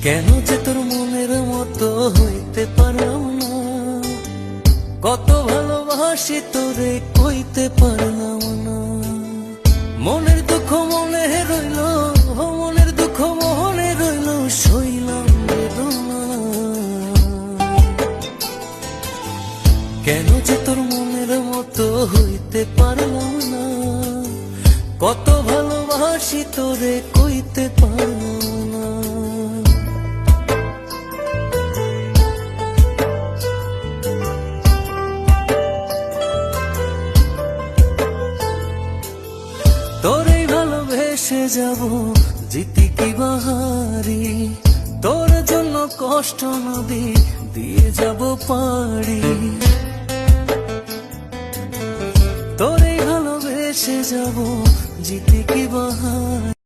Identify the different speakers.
Speaker 1: কেন যে তোর মনের মতো হইতে পারলাম না, কত ভালোবাসি তোরে কইতে পারলাম না। মনের দুঃখ মনে রইল, মনের দুঃখ মনে রইল, সইলাম বেদনা। কেন যে তোর মনের মতো হইতে পারলাম না, কত ভালোবাসি তোরে কইতে পারলাম না। তোরে ভালোবেসে যাব জিতি কি বাহারি, তোর জন্য কষ্ট নদী দিয়ে যাব পাড়ি। তোরে ভালোবেসে যাব জিতি কি বাহারি।